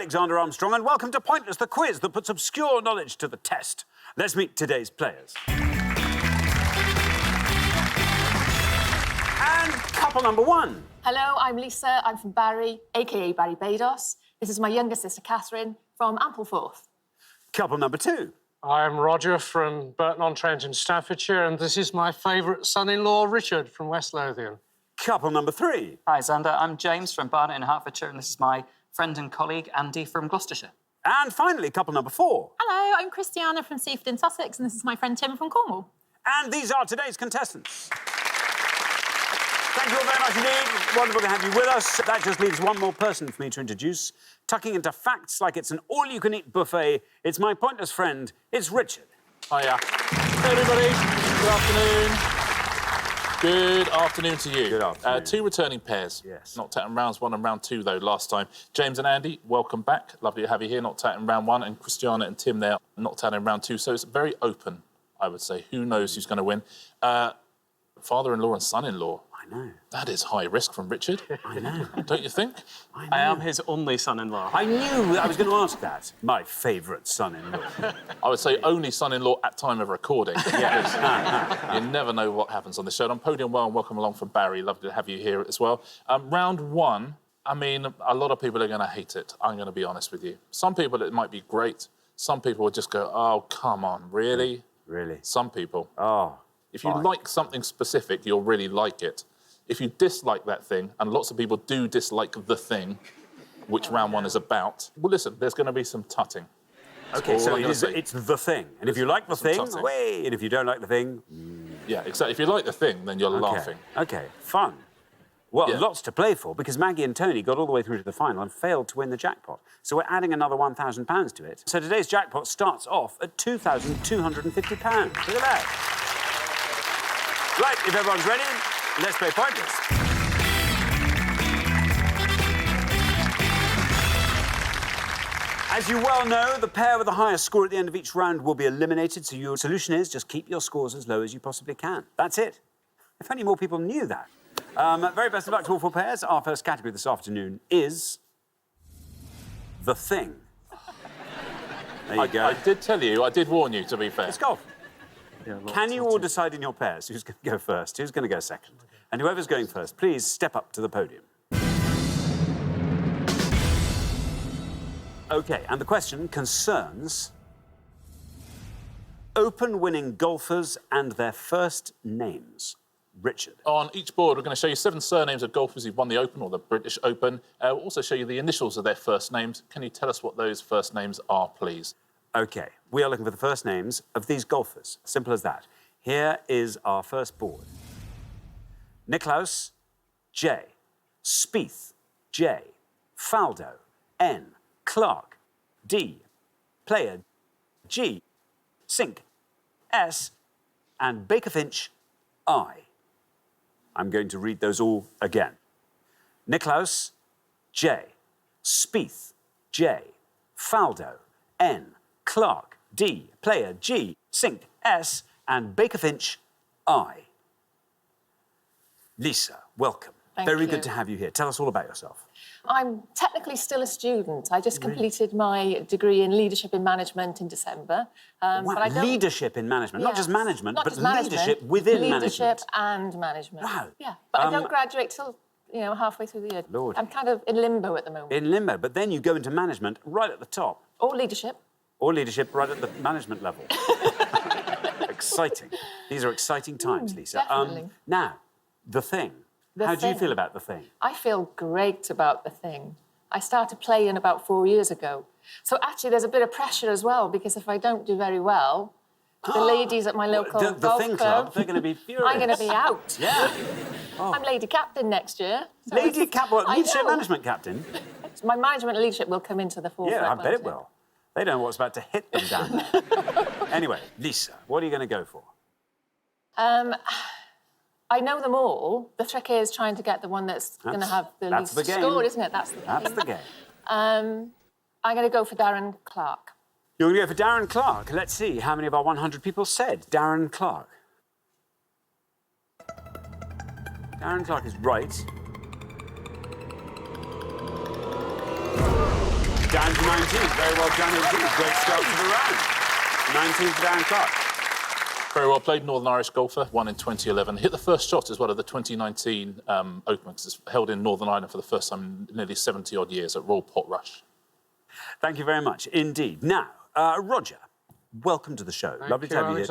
Alexander Armstrong, and welcome to Pointless, the quiz that puts obscure knowledge to the test. Let's meet today's players. And couple number one. Hello, I'm Lisa. I'm from Barry, a.k.a. Barry Bados. This is my younger sister, Catherine, from Ampleforth. Couple number two. I'm Roger from Burton-on-Trent in Staffordshire, and this is my favourite son-in-law, Richard, from West Lothian. Couple number three. Hi, Xander. I'm James from Barnet in Hertfordshire, and this is my friend and colleague, Andy, from Gloucestershire. And finally, couple number four. Hello, I'm Christiana from Seaford in Sussex, and this is my friend Tim from Cornwall. And these are today's contestants. Thank you all very much indeed. Wonderful to have you with us. That just leaves one more person for me to introduce. Tucking into facts like it's an all-you-can-eat buffet, it's my pointless friend, it's Richard. Hiya. Hey, everybody. Good afternoon to you. Good afternoon. Two returning pairs. Yes. Knocked out in rounds one and round two, though, last time. James and Andy, welcome back. Lovely to have you here. Knocked out in round one. And Christiana and Tim there, knocked out in round two. So it's very open, I would say. Who knows who's going to win? Father-in-law and son-in-law. I know. That is high risk from Richard. I know. Don't you think? I am his only son-in-law. I knew I was going to ask that. My favourite son-in-law. I would say only son-in-law at time of recording. Yes. You never know what happens on the show. And on Podium Well, and welcome along from Barry. Lovely to have you here as well. Round one, I mean, a lot of people are going to hate it. I'm going to be honest with you. Some people, it might be great. Some people will just go, oh, come on, really? Really? Some people. Oh. If you like something specific, you'll really like it. If you dislike that thing, and lots of people do dislike the thing, which round one is about, well, listen, there's going to be some tutting. OK, so it's the thing. And if you like the thing, tutting. away. And if you don't like the thing... Yeah, exactly. If you like the thing, then you're laughing. OK, fun. Well, Yeah. lots to play for, because Maggie and Tony got all the way through to the final and failed to win the jackpot. So we're adding another £1,000 to it. So today's jackpot starts off at £2,250. Look at that. Right, if everyone's ready, let's play Pointless. As you well know, the pair with the highest score at the end of each round will be eliminated, so your solution is just keep your scores as low as you possibly can. That's it. If only more people knew that. Very best of luck to all four pairs. Our first category this afternoon is... The Thing. There you go. I did tell you, I did warn you, to be fair. Let's go. Can you all decide in your pairs who's going to go first, who's going to go second? And whoever's going first, please step up to the podium. OK, and the question concerns Open-winning golfers and their first names. Richard. On each board, we're going to show you 7 surnames of golfers who've won the Open or the British Open. We'll also show you the initials of their first names. Can you tell us what those first names are, please? OK, we are looking for the first names of these golfers. Simple as that. Here is our first board. Nicklaus, J. Spieth, J. Faldo, N. Clark, D. Player, G. Sink, S. And Bakerfinch, I. I'm going to read those all again. Nicklaus, J. Spieth, J. Faldo, N. Clark, D. Player, G. Sink, S. And Bakerfinch, I. Lisa, welcome. Very good to have you here. Tell us all about yourself. I'm technically still a student. I just completed my degree in leadership in management in December. Wow, but I don't... leadership in management, not just management, not but just management, leadership within leadership management. and management. Wow. Yeah, but I don't graduate till, you know, halfway through the year. Lord. I'm kind of in limbo at the moment. In limbo, but then you go into management right at the top. Or leadership. Or leadership right at the management level. Exciting. These are exciting times, Lisa. Definitely. Now, The Thing. How do you feel about The Thing? I feel great about The Thing. I started playing about 4 years ago. So actually there's a bit of pressure as well, because if I don't do very well, the ladies at my local The golf Thing club, they're going to be furious. I'm going to be out. Yeah. I'm lady captain next year. So Lady Captain, what, I leadership know. management captain? My management and leadership will come into the forefront. Yeah, I bet it won't will. They don't know what's about to hit them down there. Anyway, Lisa, what are you going to go for? I know them all. The trick is trying to get the one that's going to have the least score, isn't it? That's the game. That's the game. I'm going to go for Darren Clark. You're going to go for Darren Clark. Let's see how many of our 100 people said Darren Clark. Darren Clark is right. Down to 19. Very well done indeed. Great start to the round. 19 for Darren Clark. Very well played, Northern Irish golfer, won in 2011. Hit the first shot as well of the 2019 Open, because it's held in Northern Ireland for the first time in nearly 70-odd years at Royal Portrush. Thank you very much indeed. Now, Roger, welcome to the show. Lovely to have you here.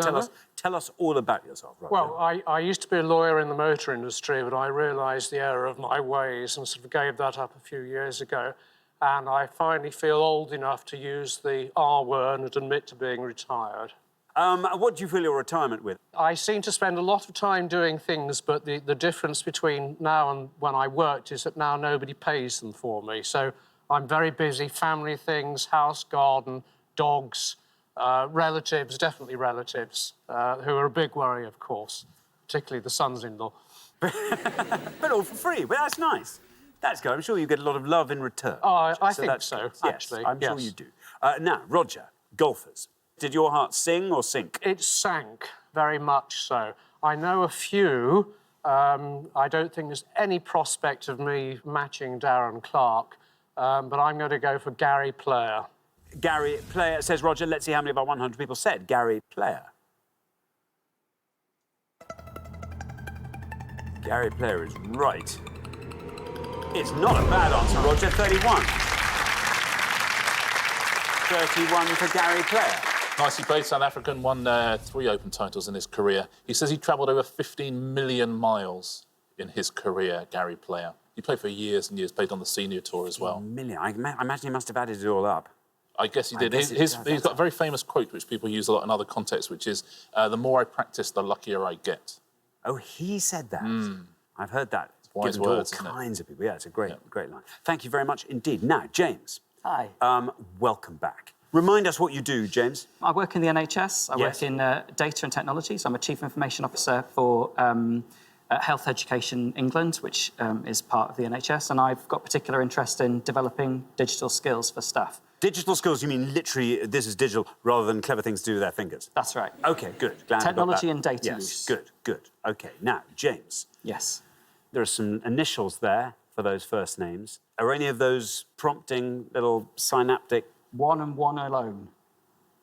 Tell us all about yourself, Roger. Well, I used to be a lawyer in the motor industry, but I realised the error of my ways and sort of gave that up a few years ago. And I finally feel old enough to use the R word and admit to being retired. What do you fill your retirement with? I seem to spend a lot of time doing things, but the difference between now and when I worked is that now nobody pays them for me. So I'm very busy, family things, house, garden, dogs, relatives, definitely relatives, who are a big worry, of course, particularly the sons-in-law. But all for free. Well, that's nice. That's good. I'm sure you get a lot of love in return. Oh, I think so, actually. Yes, I'm sure you do. Now, Roger, golfers. Did your heart sing or sink? It sank, very much so. I know a few. I don't think there's any prospect of me matching Darren Clark, but I'm going to go for Gary Player. Gary Player, says Roger. Let's see how many of our 100 people said Gary Player. Gary Player is right. It's not a bad answer, Roger. 31. 31 for Gary Player. Nicely played, South African, won 3 Open titles in his career. He says he travelled over 15 million miles in his career, Gary Player. He played for years and years, played on the senior tour as well. Million. I imagine he must have added it all up. I guess he did. He's got a very famous quote, which people use a lot in other contexts, which is, the more I practice, the luckier I get. Oh, he said that. I've heard that. Wise given to words, all isn't it? kinds of people. Yeah, it's a great line. Thank you very much indeed. Now, James. Hi. Welcome back. Remind us what you do, James. I work in the NHS. I work in data and technology. So I'm a Chief Information Officer for Health Education England, which is part of the NHS. And I've got particular interest in developing digital skills for staff. Digital skills, you mean literally this is digital rather than clever things to do with their fingers? That's right. OK, good. Glad Technology I and got that. data yes, use. Good. OK, now, James. Yes. There are some initials there for those first names. Are any of those prompting little synaptic... One and one alone.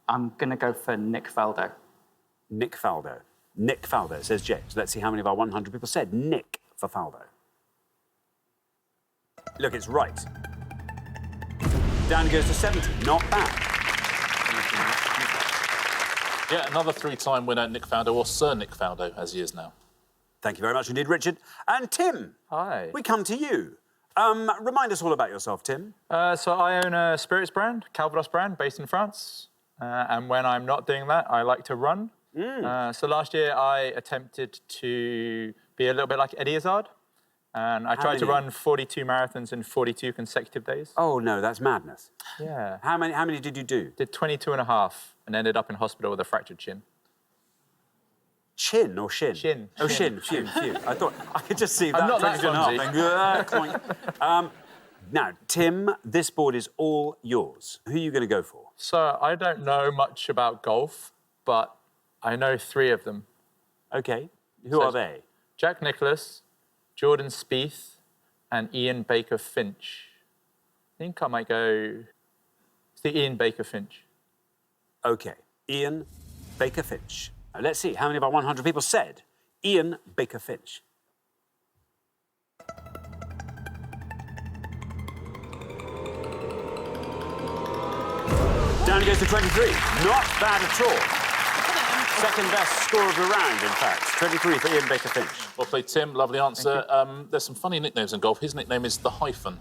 I'm going to go for Nick Faldo. Nick Faldo. Nick Faldo, says James. Let's see how many of our 100 people said Nick for Faldo. Look, it's right. Down goes to 70. Not bad. Yeah, another 3-time winner, Nick Faldo, or Sir Nick Faldo, as he is now. Thank you very much indeed, Richard. And Tim. Hi. We come to you. Remind us all about yourself, Tim. So I own a spirits brand, Calvados brand, based in France. And when I'm not doing that, I like to run. So last year I attempted to be a little bit like Eddie Izzard. And I tried to run 42 marathons in 42 consecutive days. Oh, no, that's madness. Yeah. How many did you do? Did 22 and a half and ended up in hospital with a fractured shin. Chin or shin? Shin. Oh, shin. Phew. I thought I could just see that. I'm not that 22 and a half and now, Tim, this board is all yours. Who are you going to go for? So I don't know much about golf, but I know 3 of them. OK. Who are they? Jack Nicklaus, Jordan Spieth, and Ian Baker Finch. I think I might go... It's the Ian Baker Finch. OK. Ian Baker Finch. Now, let's see how many of our 100 people said Ian Baker Finch. Down goes to 23. Not bad at all. Second best score of the round, in fact. 23 for Ian Baker Finch. Well played, Tim. Lovely answer. There's some funny nicknames in golf. His nickname is The Hyphen.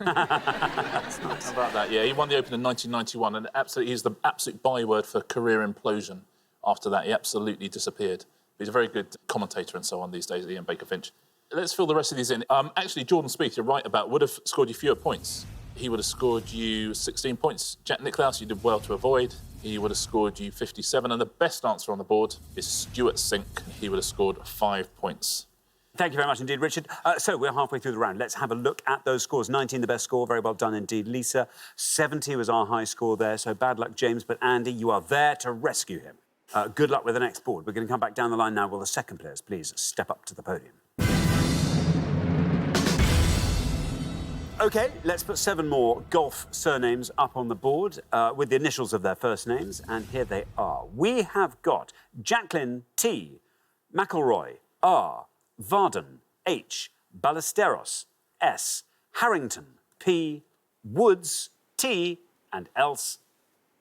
That's nice. How about that? Yeah, he won the Open in 1991, and he's the absolute byword for career implosion. After that, he absolutely disappeared. He's a very good commentator and so on these days, Ian Baker Finch. Let's fill the rest of these in. Actually, Jordan Spieth, you're right about, would have scored you fewer points. He would have scored you 16 points. Jack Nicklaus, you did well to avoid. He would have scored you 57. And the best answer on the board is Stuart Sink. He would have scored 5 points. Thank you very much indeed, Richard. So we're halfway through the round. Let's have a look at those scores. 19, the best score. Very well done indeed, Lisa. 70 was our high score there. So bad luck, James. But Andy, you are there to rescue him. Good luck with the next board. We're going to come back down the line now. Will the second players please step up to the podium? OK, let's put 7 more golf surnames up on the board with the initials of their first names, and here they are. We have got Jacqueline T, McElroy R, Varden H, Ballesteros S, Harrington P, Woods T, and Else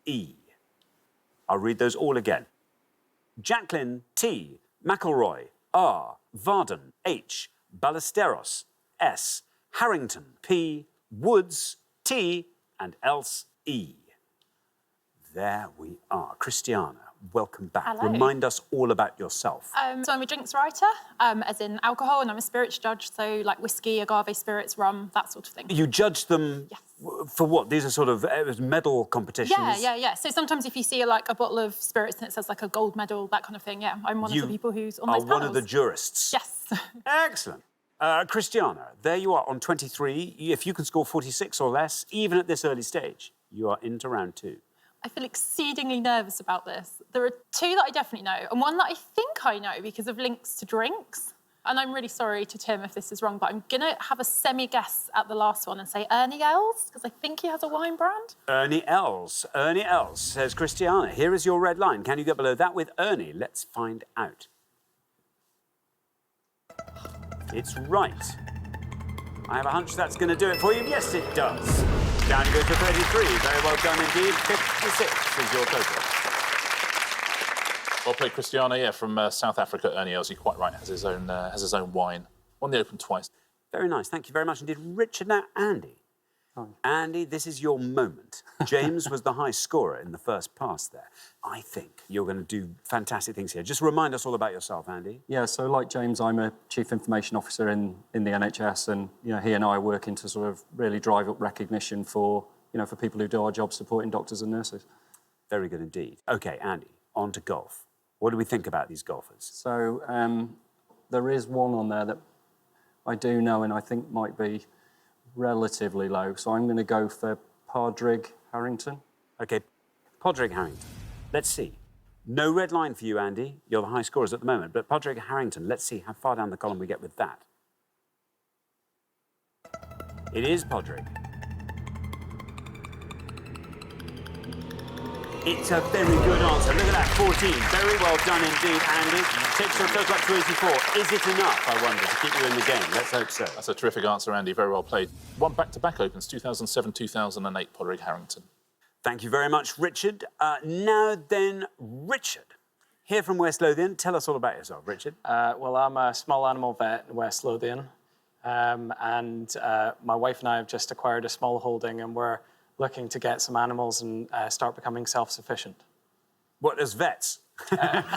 E. I'll read those all again. Jacqueline T, McElroy R, Varden H, Ballesteros S, Harrington P, Woods T, and Else E. There we are. Christiana, welcome back. Hello. Remind us all about yourself. So I'm a drinks writer, as in alcohol, and I'm a spirits judge, so like whiskey, agave spirits, rum, that sort of thing. You judge them for what? These are sort of medal competitions? Yeah. So sometimes if you see like a bottle of spirits and it says like a gold medal, that kind of thing, yeah, I'm one of the people who's on those are one of panels. the jurists? Yes. Excellent. Christiana, there you are on 23. If you can score 46 or less, even at this early stage, you are into round 2. I feel exceedingly nervous about this. There are 2 that I definitely know, and one that I think I know because of links to drinks. And I'm really sorry to Tim if this is wrong, but I'm going to have a semi-guess at the last one and say Ernie Els, because I think he has a wine brand. Ernie Els, says Christiana. Here is your red line. Can you get below that with Ernie? Let's find out. It's right. I have a hunch that's going to do it for you. Yes, it does. Down you go to 33. Very well done indeed. 56 is your total. Well played, Christiana. Yeah, from South Africa, Ernie Els. You're quite right. Has his own wine. Won the Open twice. Very nice. Thank you very much indeed. Richard, now Andy. Hi. Andy, this is your moment. James was the high scorer in the first pass there. I think you're going to do fantastic things here. Just remind us all about yourself, Andy. Yeah, so like James, I'm a Chief Information Officer in the NHS, and he and I are working to sort of really drive up recognition for people who do our job supporting doctors and nurses. Very good indeed. OK, Andy, on to golf. What do we think about these golfers? So there is one on there that I do know and I think might be relatively low. So I'm going to go for Padraig Harrington. OK, Padraig Harrington. Let's see. No red line for you, Andy. You're the high scorers at the moment. But Padraig Harrington, let's see how far down the column we get with that. It is Padraig. It's a very good answer. Look at that, 14. Very well done indeed, Andy. Takes your total up to 84. Is it enough, I wonder, to keep you in the game? Let's hope so. That's a terrific answer, Andy. Very well played. Won back-to-back Opens, 2007, 2008, Padraig Harrington. Thank you very much, Richard. Now then, Richard. Here from West Lothian. Tell us all about yourself, Richard. Well, I'm a small animal vet in West Lothian. And my wife and I have just acquired a small holding, and we're looking to get some animals and start becoming self-sufficient. What, as vets?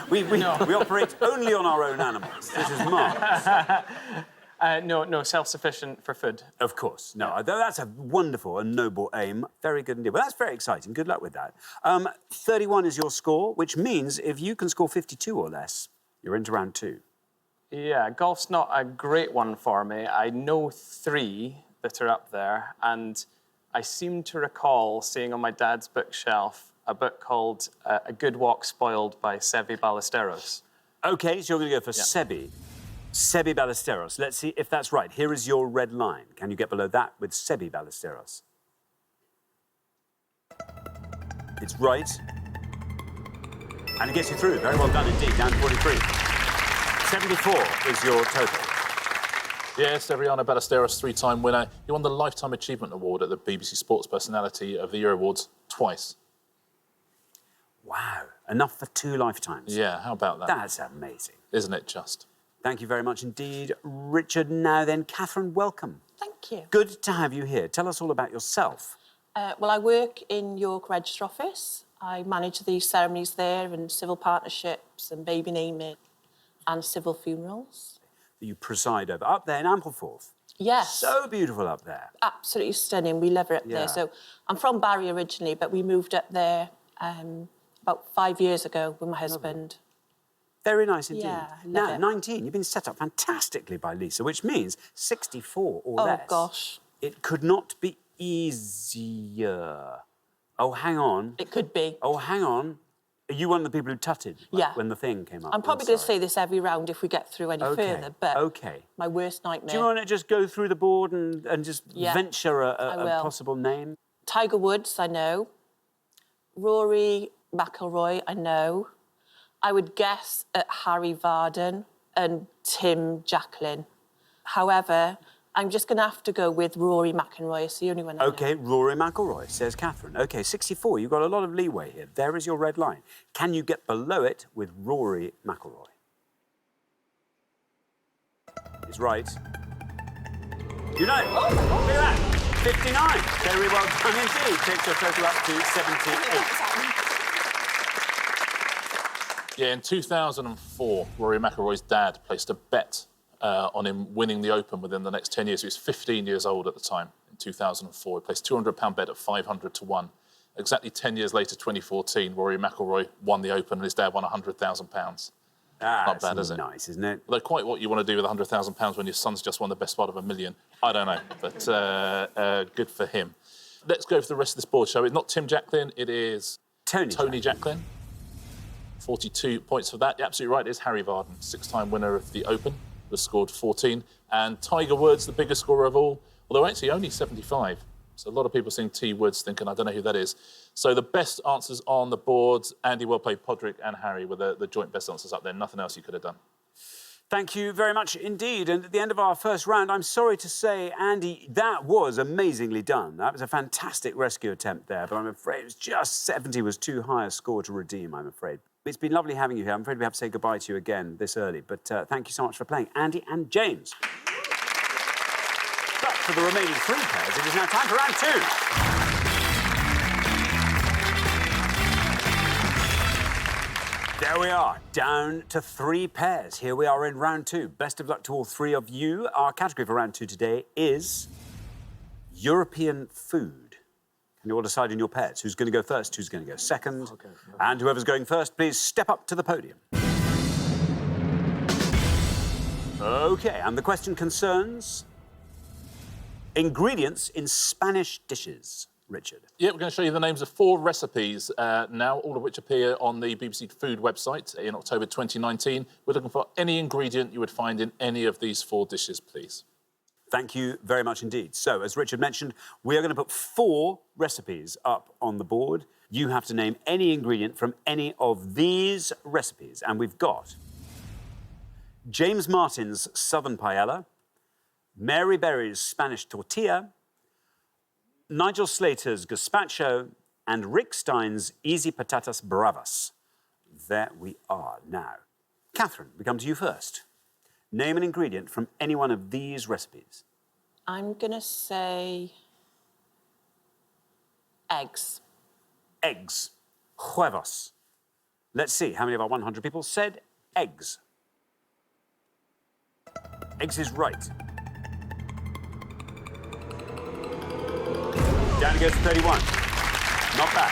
We operate only on our own animals. This is marvellous. No, self-sufficient for food. Of course. No, that's a wonderful and noble aim. Very good indeed. Well, that's very exciting. Good luck with that. 31 is your score, which means if you can score 52 or less, you're into round 2. Yeah, golf's not a great one for me. I know 3 that are up there, and I seem to recall seeing on my dad's bookshelf a book called A Good Walk Spoiled by Sevi Ballesteros. OK, so you're going to go for Sebi. Sebi Ballesteros. Let's see if that's right. Here is your red line. Can you get below that with Sebi Ballesteros? It's right. And it gets you through. Very well done indeed, down to 43. 74 is your total. Yes, Ariana Ballesteros, 3-time winner. You won the Lifetime Achievement Award at the BBC Sports Personality of the Year Awards twice. Wow. Enough for 2 lifetimes. Yeah, how about that? That's amazing. Isn't it just? Thank you very much indeed, Richard. Now then, Catherine, welcome. Thank you. Good to have you here. Tell us all about yourself. Well, I work in York Register Office. I manage the ceremonies there and civil partnerships and baby naming and civil funerals. You preside over. Up there in Ampleforth. Yes. So beautiful up there. Absolutely stunning. We love it up there. So I'm from Barry originally, but we moved up there about 5 years ago with my husband. Very nice indeed. Yeah, I now, love it. 19, you've been set up fantastically by Lisa, which means 64 or less. Oh, gosh. It could not be easier. Oh, hang on. It could be. Oh, hang on. Are you one of the people who tutted Yeah. when the thing came up? I'm probably going to say this every round if we get through any further, but my worst nightmare. Do you want to just go through the board and just venture a will. possible name? Tiger Woods, I know. Rory McIlroy, I know. I would guess at Harry Varden and Tim Jacklin. However, I'm just going to have to go with Rory McIlroy. It's the only one I know. OK, Rory McIlroy, says Catherine. OK, 64, you've got a lot of leeway here. There is your red line. Can you get below it with Rory McIlroy? He's right. You know, look at that, 59. Very well done indeed. Takes your total up to 78. Yeah, in 2004, Rory McIlroy's dad placed a bet on him winning the Open within the next 10 years. He was 15 years old at the time, in 2004. He placed a £200 bet at 500 to 1. Exactly 10 years later, 2014, Rory McIlroy won the Open and his dad won £100,000. Not bad, is it? Nice, isn't it? Although quite what you want to do with £100,000 when your son's just won the best part of $1 million, I don't know, but good for him. Let's go for the rest of this board, shall we? It's not Tim Jacklin, it is Tony Jacklin. 42 points for that. You're absolutely right, it is Harry Varden, 6-time winner of the Open, was scored 14. And Tiger Woods, the biggest scorer of all, although actually only 75. So a lot of people seeing T. Woods thinking, I don't know who that is. So the best answers on the boards, Andy, well played, Podrick and Harry were the joint best answers up there. Nothing else you could have done. Thank you very much indeed. And at the end of our first round, I'm sorry to say, Andy, that was amazingly done. That was a fantastic rescue attempt there, but I'm afraid it was just 70 was too high a score to redeem, I'm afraid. It's been lovely having you here. I'm afraid we have to say goodbye to you again this early, but thank you so much for playing, Andy and James. But for the remaining 3 pairs, it is now time for round 2. There we are, down to 3 pairs. Here we are in round 2. Best of luck to all 3 of you. Our category for round 2 today is European food. And you all decide in your pairs who's going to go first, who's going to go second. Okay. And whoever's going first, please step up to the podium. OK, and the question concerns ingredients in Spanish dishes. Richard. Yeah, we're going to show you the names of 4 recipes now, all of which appear on the BBC Food website in October 2019. We're looking for any ingredient you would find in any of these 4 dishes, please. Thank you very much indeed. So, as Richard mentioned, we are going to put 4 recipes up on the board. You have to name any ingredient from any of these recipes. And we've got James Martin's Southern Paella, Mary Berry's Spanish Tortilla, Nigel Slater's Gazpacho, and Rick Stein's Easy Patatas Bravas. There we are now. Catherine, we come to you first. Name an ingredient from any one of these recipes. I'm going to say eggs. Eggs. Huevos. Let's see how many of our 100 people said eggs. Eggs is right. Down it goes to 31. Not bad.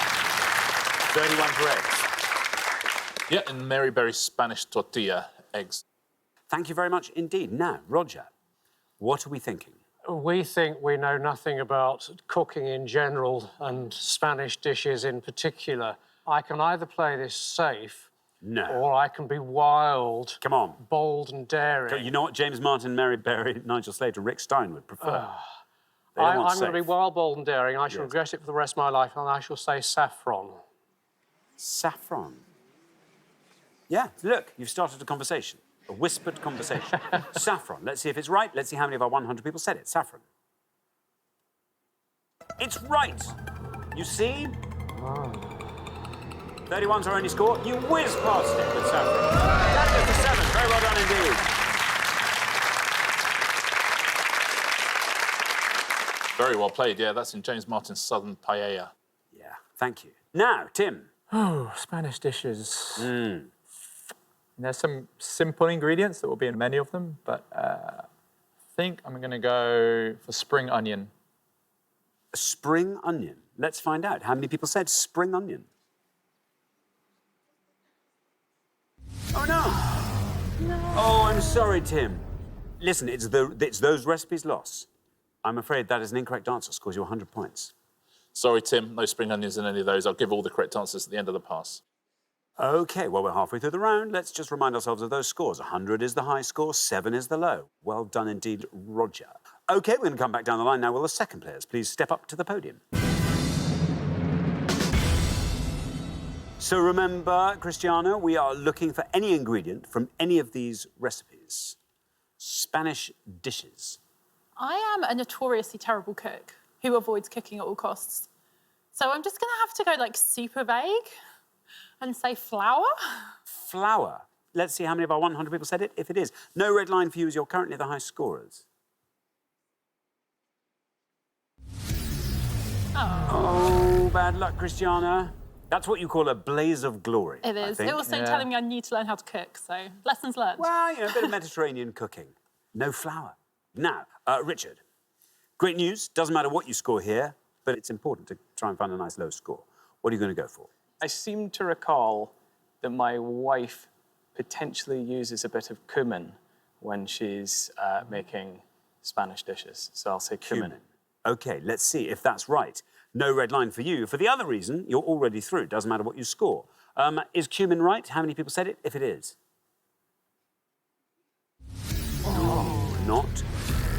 31 for eggs. Yeah, and Mary Berry's Spanish Tortilla, eggs. Thank you very much indeed. Now, Roger, what are we thinking? We think we know nothing about cooking in general and Spanish dishes in particular. I can either play this safe, or I can be wild, come on, bold and daring. You know what James Martin, Mary Berry, Nigel Slater, Rick Stein would prefer? I'm going to be wild, bold and daring. I shall regret it for the rest of my life, and I shall say saffron. Saffron? Yeah, look, you've started a conversation. A whispered conversation. Saffron. Let's see if it's right. Let's see how many of our 100 people said it. Saffron. It's right. You see? 31's our only score. You whiz past it with saffron. That goes to 7. Very well done indeed. Very well played, yeah. That's in James Martin's Southern Paella. Yeah, thank you. Now, Tim. Oh, Spanish dishes. There's some simple ingredients that will be in many of them, but I think I'm going to go for spring onion. A spring onion? Let's find out. How many people said spring onion? Oh, no. Oh, I'm sorry, Tim. Listen, it's those recipes lost. I'm afraid that is an incorrect answer. Scores you 100 points. Sorry, Tim. No spring onions in any of those. I'll give all the correct answers at the end of the pass. OK, well, we're halfway through the round. Let's just remind ourselves of those scores. 100 is the high score, 7 is the low. Well done indeed, Roger. OK, we're going to come back down the line now. Will the second players please step up to the podium? So remember, Cristiano, we are looking for any ingredient from any of these recipes. Spanish dishes. I am a notoriously terrible cook who avoids cooking at all costs. So I'm just going to have to go, like, super vague and say flour. Flour. Let's see how many of our 100 people said it, if it is. No red line for you as you're currently the high scorers. Oh, bad luck, Cristiana. That's what you call a blaze of glory. It is. It also telling me I need to learn how to cook, so lessons learned. Well, you know, a bit of Mediterranean cooking. No flour. Now, Richard, great news. Doesn't matter what you score here, but it's important to try and find a nice low score. What are you going to go for? I seem to recall that my wife potentially uses a bit of cumin when she's making Spanish dishes. So I'll say cumin. OK, let's see if that's right. No red line for you. For the other reason, you're already through. Doesn't matter what you score. Is cumin right? How many people said it? If it is. Oh, not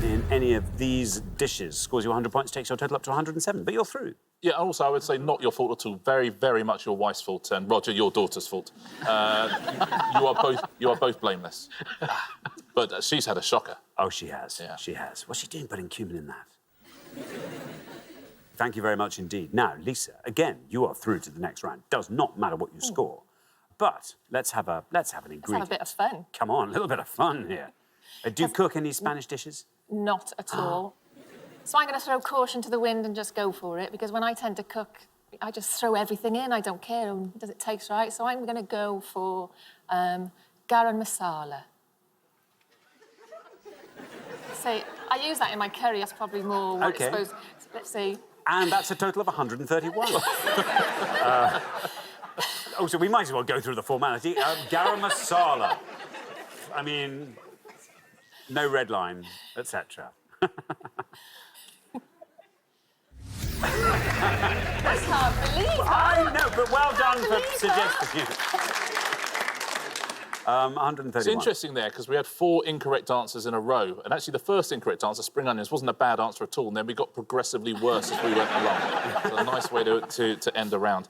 in any of these dishes. Scores you 100 points, takes your total up to 107, but you're through. Yeah, also, I would say not your fault at all. Very, very much your wife's fault, and Roger, your daughter's fault. You are both blameless. But she's had a shocker. Oh, she has. Yeah. She has. What's she doing putting cumin in that? Thank you very much indeed. Now, Lisa, again, you are through to the next round. Does not matter what you score. But let's have an ingredient. Let's have a bit of fun. Come on, a little bit of fun here. Do you cook any Spanish dishes? Not at all. So I'm going to throw caution to the wind and just go for it, because when I tend to cook, I just throw everything in. I don't care. Does it taste right? So I'm going to go for garam masala. See, I use that in my curry. That's probably more what it's supposed... Let's see. And that's a total of 131. So we might as well go through the formality. Garam masala. I mean, no red line, etc. I can't believe that. I know, but well done for suggesting it. 131. It's interesting there, because we had 4 incorrect answers in a row. And actually, the first incorrect answer, spring onions, wasn't a bad answer at all. And then we got progressively worse as we went along. So a nice way to end a round.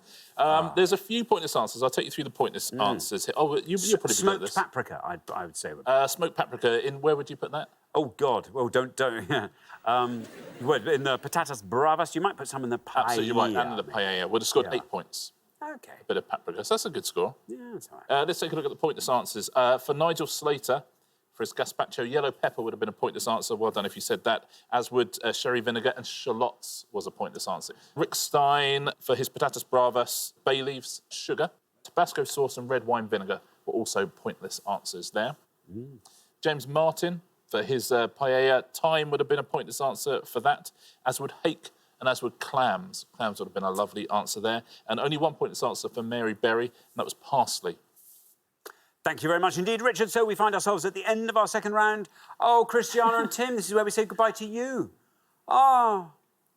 There's a few pointless answers. I'll take you through the pointless answers. Oh, you're pretty good at this. Smoked paprika, I would say. Smoked paprika, where would you put that? Oh, God. Well, don't. You would. In the patatas bravas, you might put some in the paella. Absolutely right, and in the paella. Would have scored 8 points. OK. A bit of paprika, so that's a good score. Yeah, that's all right. Let's take a look at the pointless answers. For Nigel Slater, for his gazpacho, yellow pepper would have been a pointless answer. Well done if you said that. As would sherry vinegar, and shallots was a pointless answer. Rick Stein, for his patatas bravas, bay leaves, sugar, Tabasco sauce and red wine vinegar were also pointless answers there. James Martin, for his paella, thyme would have been a pointless answer for that, as would hake, and as would clams. Clams would have been a lovely answer there. And only 1 pointless answer for Mary Berry, and that was parsley. Thank you very much indeed, Richard. So we find ourselves at the end of our second round. Oh, Cristiano and Tim, this is where we say goodbye to you. Oh,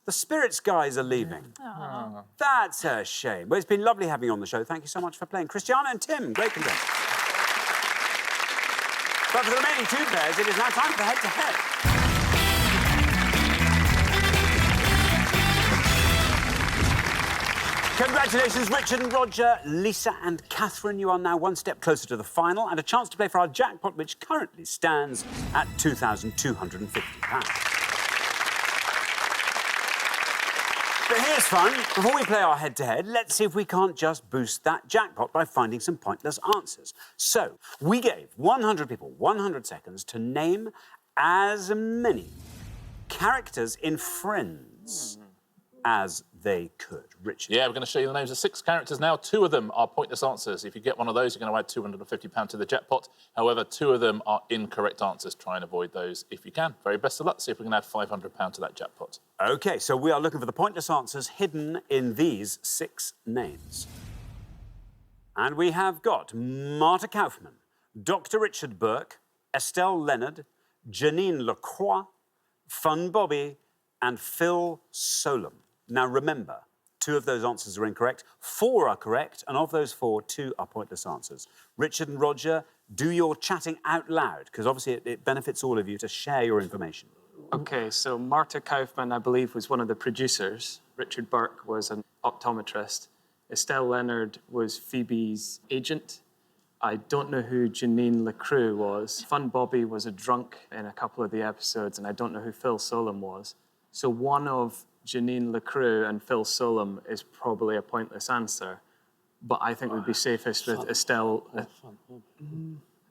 the Spirits guys are leaving. Aww. That's a shame. Well, it's been lovely having you on the show. Thank you so much for playing. Cristiano and Tim, great contest. But for the remaining 2 pairs, it is now time for head-to-head. Congratulations, Richard and Roger, Lisa and Catherine. You are now 1 step closer to the final and a chance to play for our jackpot, which currently stands at £2,250. But here's fun. Before we play our head-to-head, let's see if we can't just boost that jackpot by finding some pointless answers. So, we gave 100 people 100 seconds to name as many characters in Friends as they could. Richard? Yeah, we're going to show you the names of 6 characters now. 2 of them are pointless answers. If you get one of those, you're going to add £250 to the jackpot. However, 2 of them are incorrect answers. Try and avoid those if you can. Very best of luck. See if we can add £500 to that jackpot. OK, so we are looking for the pointless answers hidden in these 6 names. And we have got Marta Kaufman, Dr. Richard Burke, Estelle Leonard, Janine Lacroix, Fun Bobby, and Phil Solom. Now, remember, 2 of those answers are incorrect. 4 are correct, and of those 4, 2 are pointless answers. Richard and Roger, do your chatting out loud, because obviously it benefits all of you to share your information. Okay, so Marta Kaufman, I believe, was one of the producers. Richard Burke was an optometrist. Estelle Leonard was Phoebe's agent. I don't know who Janine LaCrue was. Fun Bobby was a drunk in a couple of the episodes, and I don't know who Phil Solom was. So one of Janine LaCrue and Phil Solom is probably a pointless answer, but I think we'd be safest with Estelle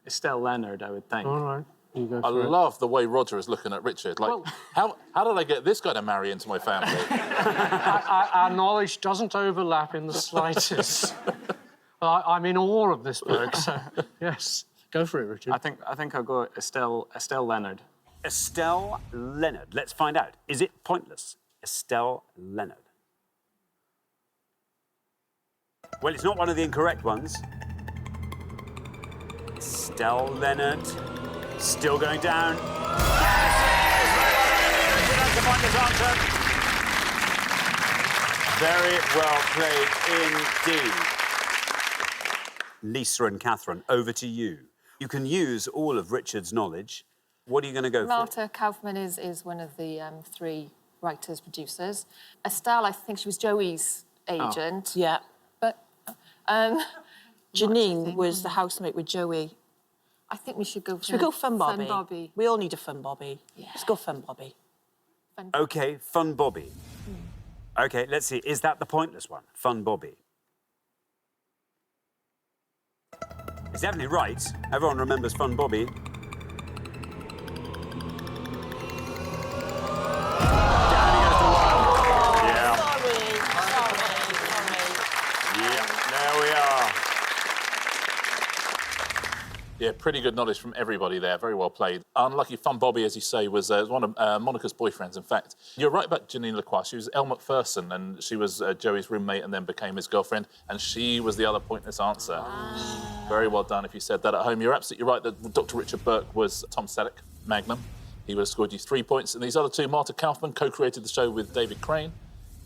Leonard, I would think. All right. You go I for it. love the way Roger is looking at Richard. Like, how did I get this guy to marry into my family? Our knowledge doesn't overlap in the slightest. I'm in awe of this bloke, so yes. Go for it, Richard. I think I'll go Estelle Leonard. Estelle Leonard. Let's find out. Is it pointless? Estelle Leonard. Well, it's not one of the incorrect ones. Estelle Leonard. Still going down. Yes, it is! That's a pointless answer. Very well played indeed. Lisa and Catherine, over to you. You can use all of Richard's knowledge. What are you going to go for? Marta Kaufman is one of the 3 writers, producers. Estelle, I think she was Joey's agent. Yeah. But Janine was the housemate with Joey. I think we should go for... Should we go Fun Bobby? Fun Bobby. We all need a Fun Bobby. Yeah. Let's go Fun Bobby. OK, Fun Bobby. OK, let's see. Is that the pointless one? Fun Bobby. It's definitely right. Everyone remembers Fun Bobby. Yeah, pretty good knowledge from everybody there. Very well played. Unlucky Fun Bobby, as you say, was one of Monica's boyfriends, in fact. You're right about Janine Lacroix. She was Elle Macpherson, and she was Joey's roommate and then became his girlfriend, and she was the other pointless answer. Very well done if you said that at home. You're absolutely right that Dr. Richard Burke was Tom Selleck, Magnum. He would have scored you 3 points. And these other 2, Marta Kaufman co-created the show with David Crane,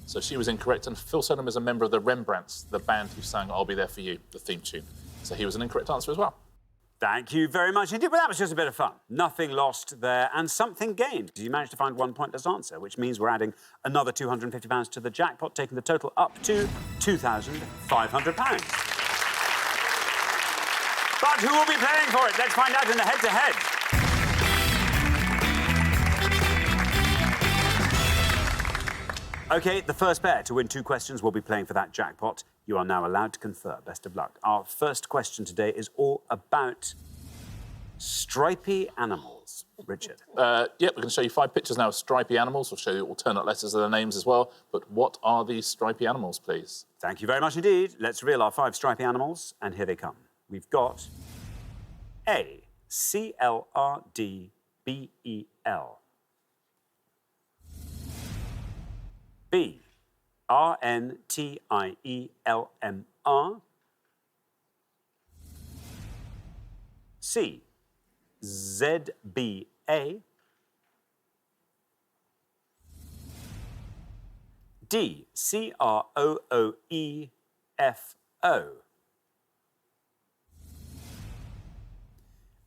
so she was incorrect. And Phil Solom is a member of the Rembrandts, the band who sang I'll Be There For You, the theme tune. So he was an incorrect answer as well. Thank you very much indeed. Well, that was just a bit of fun. Nothing lost there and something gained. You managed to find 1 pointless answer, which means we're adding another £250 to the jackpot, taking the total up to £2,500. But who will be playing for it? Let's find out in the head-to-head. OK, the first pair to win 2 questions will be playing for that jackpot. You are now allowed to confer. Best of luck. Our first question today is all about stripy animals. Richard. We're going to show you 5 pictures now of stripy animals. We'll show you alternate letters of their names as well. But what are these stripy animals, please? Thank you very much indeed. Let's reveal our 5 stripy animals, and here they come. We've got A, C-L-R-D-B-E-L. B, R-N-T-I-E-L-M-R. C, Z-B-A. D, C-R-O-O-E-F-O.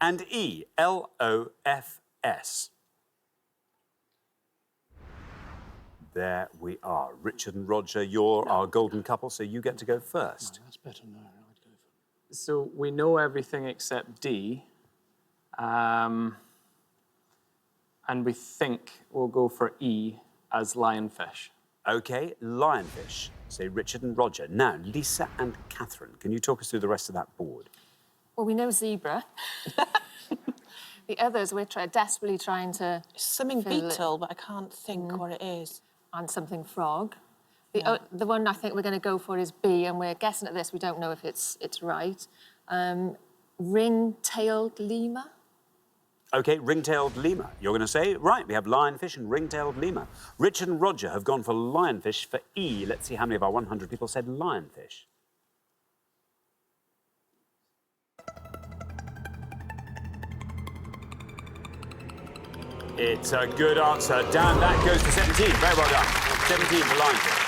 And E, L-O-F-S. There we are. Richard and Roger, you're our golden couple, so you get to go first. No, that's better now. I'd go for... So we know everything except D. And we think we'll go for E as lionfish. OK, lionfish. Say Richard and Roger. Now, Lisa and Catherine, can you talk us through the rest of that board? Well, we know zebra. The others, we're desperately trying to... Something fill it. beetle, but I can't think what it is. And something frog. The one I think we're going to go for is B, and we're guessing at this. We don't know if it's right. Ring-tailed lemur. OK, ring-tailed lemur. You're going to say, right, we have lionfish and ring-tailed lemur. Richard and Roger have gone for lionfish for E. Let's see how many of our 100 people said lionfish. It's a good answer. Down that goes to 17. Very well done. 17 for lionfish.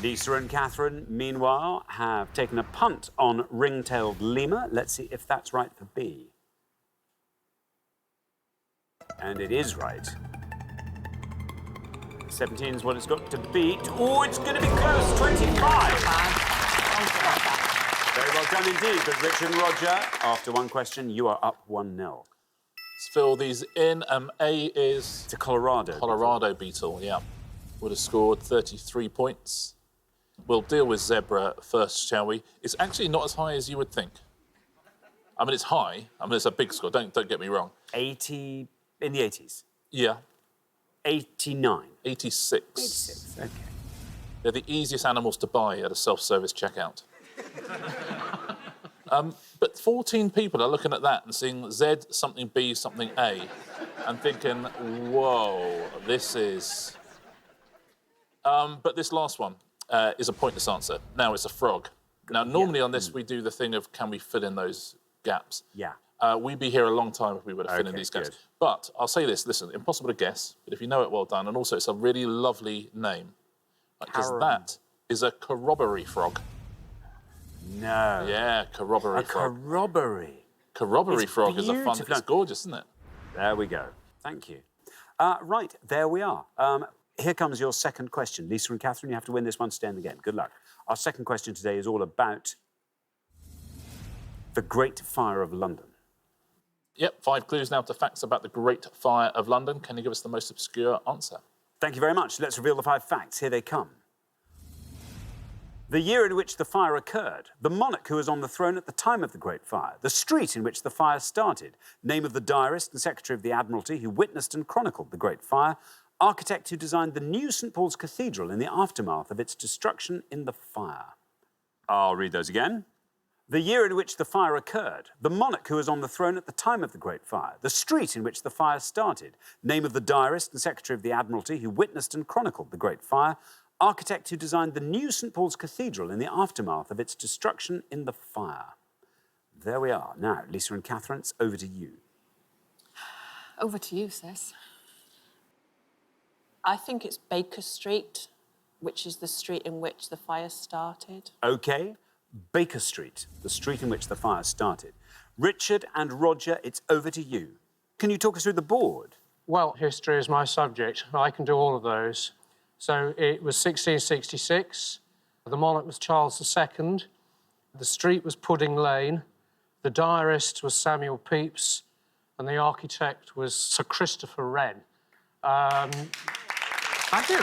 Lisa and Catherine, meanwhile, have taken a punt on ring-tailed lemur. Let's see if that's right for B. And it is right. 17 is what it's got to beat. Oh, it's going to be close, 25. Very well done indeed. But Richard and Roger, after one question, you are up 1-0. Let's fill these in. A is... It's a Colorado. Colorado beetle, yeah. Would have scored 33 points. We'll deal with zebra first, shall we? It's actually not as high as you would think. I mean, it's high. I mean, it's a big score. Don't get me wrong. 80... in the 80s? Yeah. 89. 86. 86, OK. They're the easiest animals to buy at a self-service checkout. But 14 people are looking at that and seeing Z, something B, something A, and thinking, whoa, this is... but this last one is a pointless answer. Now it's a frog. Now, normally on this, we do the thing of, can we fill in those gaps? Yeah. We'd be here a long time if we would have filled in these gaps. Good. But I'll say this, listen, impossible to guess, but if you know it, well done. And also, it's a really lovely name. Because that is a corroboree frog. No. Yeah, corroboree frog. Corroboree. Corroboree frog is a fun... beautiful. It's gorgeous, isn't it? There we go. Thank you. Right, there we are. Here comes your second question. Lisa and Catherine, you have to win this one to stay in the game. Good luck. Our second question today is all about the Great Fire of London. Yep, 5 clues now to facts about the Great Fire of London. Can you give us the most obscure answer? Thank you very much. Let's reveal the 5 facts. Here they come. The year in which the fire occurred, the monarch who was on the throne at the time of the Great Fire, the street in which the fire started, name of the diarist and secretary of the Admiralty who witnessed and chronicled the Great Fire, architect who designed the new St. Paul's Cathedral in the aftermath of its destruction in the fire. I'll read those again. The year in which the fire occurred, the monarch who was on the throne at the time of the Great Fire, the street in which the fire started, name of the diarist and secretary of the Admiralty who witnessed and chronicled the Great Fire, architect who designed the new St. Paul's Cathedral in the aftermath of its destruction in the fire. There we are. Now, Lisa and Catherine, it's over to you. Over to you, sis. I think it's Baker Street, which is the street in which the fire started. OK. Baker Street, the street in which the fire started. Richard and Roger, it's over to you. Can you talk us through the board? Well, history is my subject. I can do all of those. So it was 1666. The monarch was Charles II. The street was Pudding Lane. The diarist was Samuel Pepys. And the architect was Sir Christopher Wren. Thank you.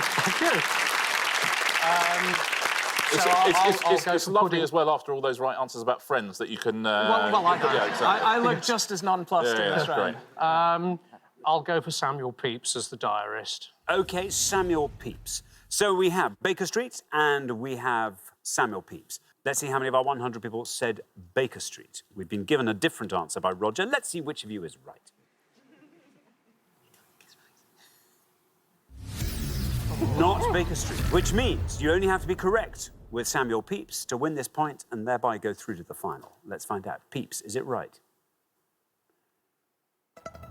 It's lovely as well after all those right answers about Friends that you can... I look just as nonplussed in this round. Great. I'll go for Samuel Pepys as the diarist. OK, Samuel Pepys. So we have Baker Street and we have Samuel Pepys. Let's see how many of our 100 people said Baker Street. We've been given a different answer by Roger. Let's see which of you is right. Not Baker Street, which means you only have to be correct with Samuel Pepys to win this point and thereby go through to the final. Let's find out. Pepys, is it right?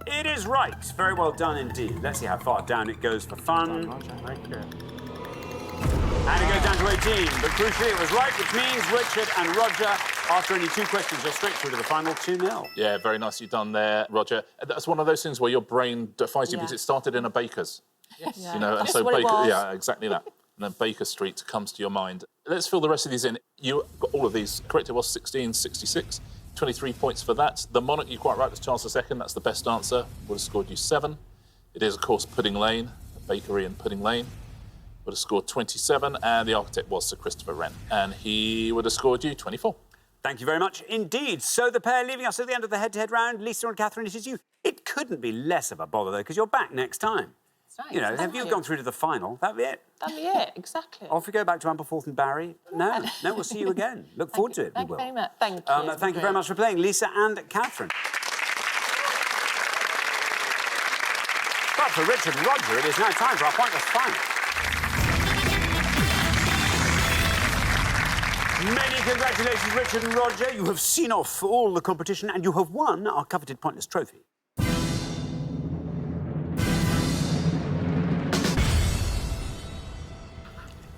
It is right. Very well done indeed. Let's see how far down it goes for fun. Thank you. And it goes down to 18. But crucially, it was right, which means Richard and Roger, after only 2 questions, are straight through to the final 2-0. Yeah, very nicely done there, Roger. That's one of those things where your brain defies you because it started in a baker's. Yes. Yeah. You know, and That's so what it was. yeah, exactly that. And then Baker Street comes to your mind. Let's fill the rest of these in. You got all of these correct. It was 1666. 23 points for that. The monarch, you're quite right, was Charles II. That's the best answer. Would have scored you 7. It is, of course, Pudding Lane, a bakery in Pudding Lane. Would have scored 27. And the architect was Sir Christopher Wren. And he would have scored you 24. Thank you very much indeed. So the pair leaving us at the end of the head-to-head round, Lisa and Catherine, it is you. It couldn't be less of a bother, though, because you're back next time. Right, You know, have you gone through to the final? That'd be it. That'd be it, exactly. Off we go back to Ampleforth and Barry. No, we'll see you again. Look forward to it. Thank we you will. very much. Thank you. Thank you very much for playing, Lisa and Catherine. But for Richard and Roger, it is now time for our pointless final. Many congratulations, Richard and Roger. You have seen off all the competition and you have won our coveted pointless trophy.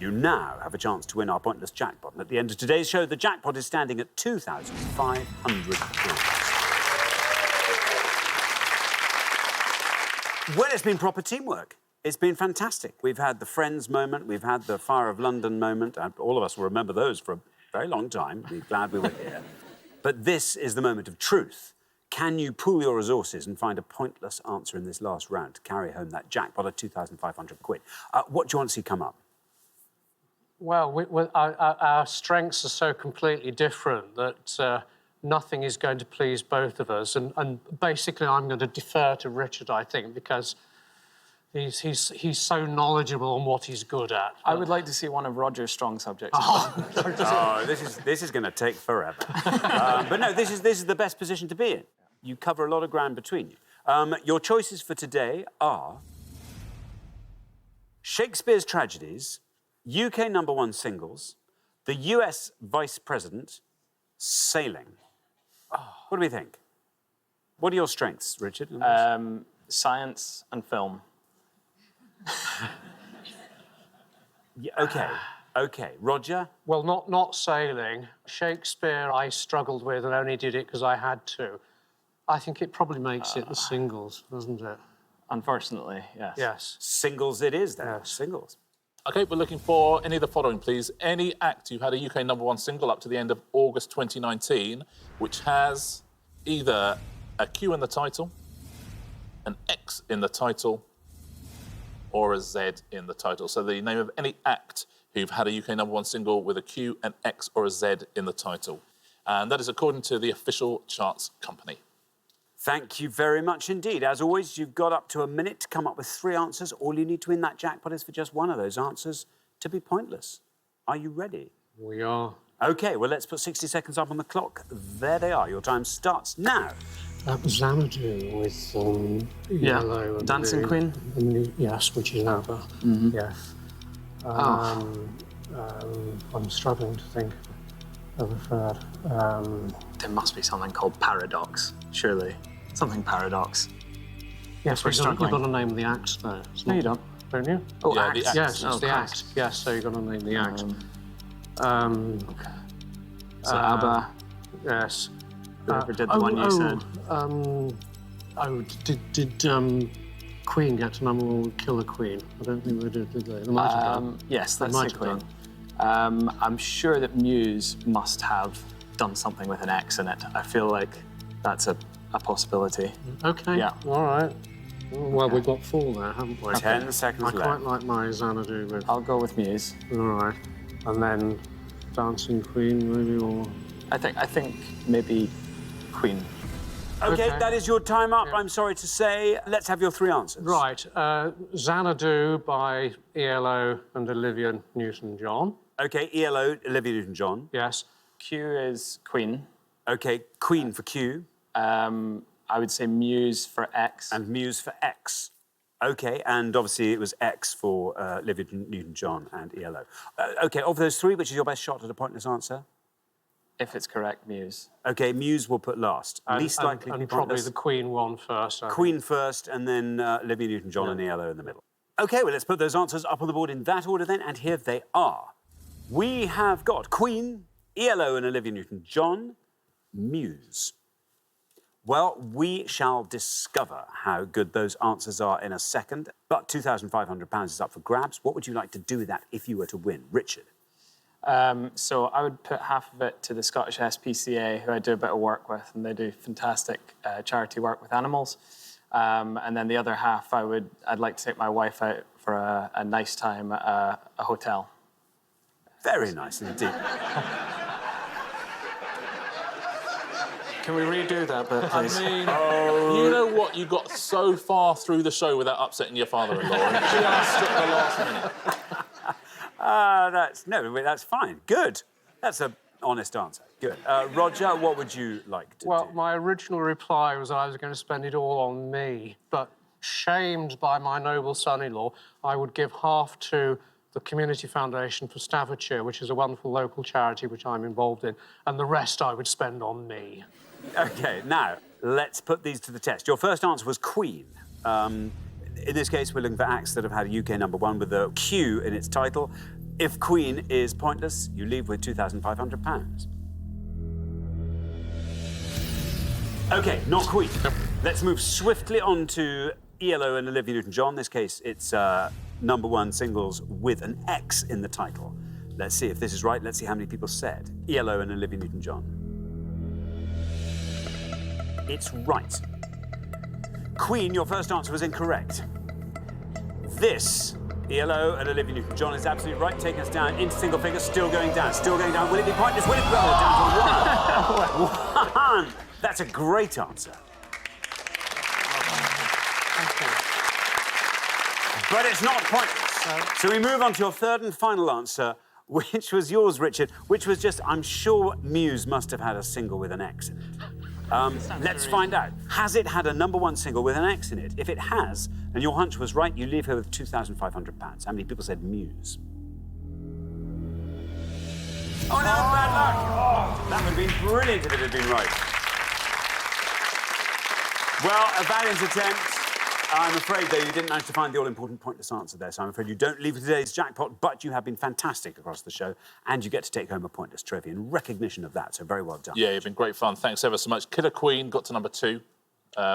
You now have a chance to win our pointless jackpot. And at the end of today's show, the jackpot is standing at £2,500. Well, it's been proper teamwork. It's been fantastic. We've had the Friends moment, we've had the Fire of London moment, and all of us will remember those for a very long time. We're glad we were here. But this is the moment of truth. Can you pool your resources and find a pointless answer in this last round to carry home that jackpot of £2,500? What do you want to see come up? Well, our strengths are so completely different that nothing is going to please both of us. And basically, I'm going to defer to Richard, I think, because he's so knowledgeable on what he's good at. I would like to see one of Roger's strong subjects. Oh, this is going to take forever. But no, this is the best position to be in. You cover a lot of ground between you. Your choices for today are Shakespeare's tragedies, UK #1 singles, the US Vice President, sailing. What do we think? What are your strengths, Richard? Science and film. Yeah, OK. Roger? Well, not sailing. Shakespeare I struggled with and only did it because I had to. I think it probably makes it the singles, doesn't it? Unfortunately, yes. Yes. Singles it is, then. Yes. Singles. OK, we're looking for any of the following, please. Any act you've had a UK #1 single up to the end of August 2019, which has either a Q in the title, an X in the title, or a Z in the title. So the name of any act who've had a UK #1 single with a Q, an X, or a Z in the title. And that is according to the official charts company. Thank you very much indeed. As always, you've got up to a minute to come up with 3 answers. All you need to win that jackpot is for just one of those answers to be pointless. Are you ready? We are. OK, well, let's put 60 seconds up on the clock. There they are. Your time starts now. That was Xanadu with Yellow. And Dancing Queen? Yes, which is ABBA. Mm-hmm. Yes. I'm struggling to think of a third. There must be something called Paradox, surely. Something Paradox. Yes, we're you've got struggling. to name the act, though. It's No, not- you don't. Don't you? Oh, Yeah, act. the act. Yes, it's Oh, the Christ. act. Yes, so you've got to name the act. So ABBA, Yes. whoever did the one you said. Did Queen get to #1 with Killer Queen? I don't think they did they? They might have done. Yes, They that's might the have Queen. I'm sure that Muse must have done something with an X in it. I feel like that's a possibility. OK, Yeah. all right. Well, we've got 4 there, haven't we? 10 seconds I left. quite like my Xanadu with... I'll go with Muse. All right. And then Dancing Queen, maybe, or... I think maybe Queen. OK, Okay. that is your time up, Yeah. I'm sorry to say. Let's have your 3 answers. Right. Xanadu by ELO and Olivia Newton-John. OK, ELO, Olivia Newton-John. Yes. Q is Queen. OK, Queen for Q. I would say Muse for X. And Muse for X. OK, and obviously it was X for Olivia Newton-John and ELO. OK, of those 3, which is your best shot at a pointless answer? If it's correct, Muse. OK, Muse will put last. Least likely to be and probably pointless. the Queen one first. I think. Queen first, and then Olivia Newton-John and ELO in the middle. OK, well, let's put those answers up on the board in that order then, and here they are. We have got Queen, ELO and Olivia Newton-John, Muse. Well, we shall discover how good those answers are in a second, but £2,500 is up for grabs. What would you like to do with that if you were to win? Richard? So I would put half of it to the Scottish SPCA, who I do a bit of work with, and they do fantastic charity work with animals. And then the other half, I'd like to take my wife out for a nice time at a hotel. Very nice indeed. Can we redo that bit, please? I mean, you know what? You got so far through the show without upsetting your father-in-law. And just at the last minute. That's fine. Good. That's an honest answer. Good. Roger, what would you like to Well, do? my original reply was I was going to spend it all on me, but shamed by my noble son-in-law, I would give half to the Community Foundation for Staffordshire, which is a wonderful local charity which I'm involved in, and the rest I would spend on me. OK, now, let's put these to the test. Your first answer was Queen. In this case, we're looking for acts that have had a UK #1 with a Q in its title. If Queen is pointless, you leave with £2,500. OK, not Queen. Let's move swiftly on to ELO and Olivia Newton-John. In this case, it's #1 singles with an X in the title. Let's see if this is right. Let's see how many people said ELO and Olivia Newton-John. It's right. Queen, your first answer was incorrect. This, ELO and Olivia Newton-John, is absolutely right, taking us down into single figures, still going down, still going down. Will it be pointless? Will it go down to 1? 1. That's a great answer. But it's not pointless. So we move on to your third and final answer, which was yours, Richard, which was just, I'm sure Muse must have had a single with an X in it. Let's find out. Has it had a #1 single with an X in it? If it has, and your hunch was right, you leave here with £2,500. How many people said Muse? Oh, no, bad luck. Oh, that would have been brilliant if it had been right. Well, a valiant attempt. I'm afraid, though, you didn't manage to find the all-important pointless answer there, so I'm afraid you don't leave with today's jackpot, but you have been fantastic across the show, and you get to take home a pointless trophy in recognition of that, so very well done. Yeah, you've been great fun. Thanks ever so much. Killer Queen got to #2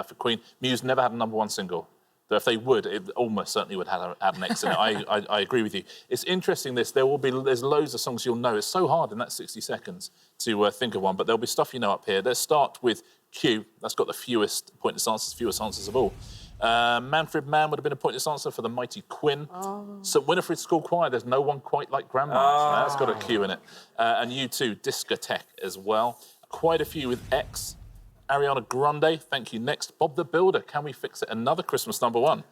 for Queen. Muse never had a #1 single. Though if they would, it almost certainly would have an X in it. I agree with you. It's interesting, there's loads of songs you'll know. It's so hard in that 60 seconds to think of one, but there'll be stuff you know up here. Let's start with Q. That's got the fewest pointless answers of all. Manfred Mann would have been a pointless answer for the mighty Quinn. St Winifred's School Choir, there's no one quite like Grandma. That's got a Q in it. And U2, Discotheque as well. Quite a few with X. Ariana Grande, thank you. Next, Bob the Builder, Can We Fix It? Another Christmas #1.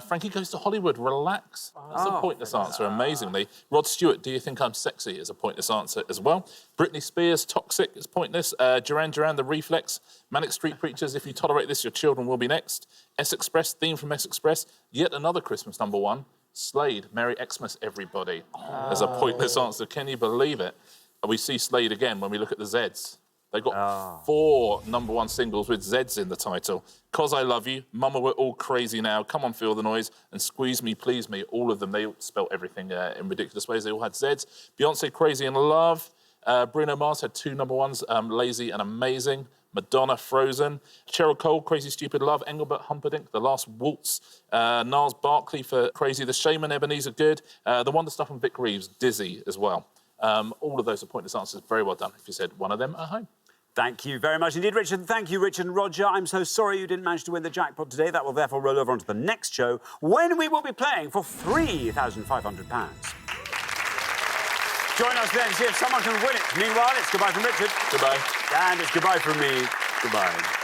Frankie Goes to Hollywood, Relax. That's a pointless answer, amazingly. Rod Stewart, Do You Think I'm Sexy? Is a pointless answer as well. Britney Spears, Toxic is pointless. Duran Duran, The Reflex. Manic Street Preachers, If You Tolerate This, Your Children Will Be Next. S Express, Theme from S Express. Yet another Christmas #1. Slade, Merry Xmas, Everybody. As a pointless answer. Can you believe it? We see Slade again when we look at the Zeds. They got 4 #1 singles with Zeds in the title. 'Cause I Love You, Mama We're All Crazy Now, Come On Feel the Noise, and Squeeze Me, Please Me. All of them, they spelt everything in ridiculous ways. They all had Zeds. Beyonce, Crazy in Love. Bruno Mars had 2 #1s, Lazy and Amazing. Madonna, Frozen. Cheryl Cole, Crazy Stupid Love. Engelbert Humperdinck, The Last Waltz. Niles Barkley for Crazy the Shaman, Ebenezer Good. The Wonder Stuff and Vic Reeves, Dizzy as well. All of those are pointless answers. Very well done if you said one of them at home. Thank you very much indeed, Richard. Thank you, Richard and Roger. I'm so sorry you didn't manage to win the jackpot today. That will therefore roll over onto the next show, when we will be playing for £3,500. Join us then to see if someone can win it. Meanwhile, it's goodbye from Richard. Goodbye. And it's goodbye from me. Goodbye.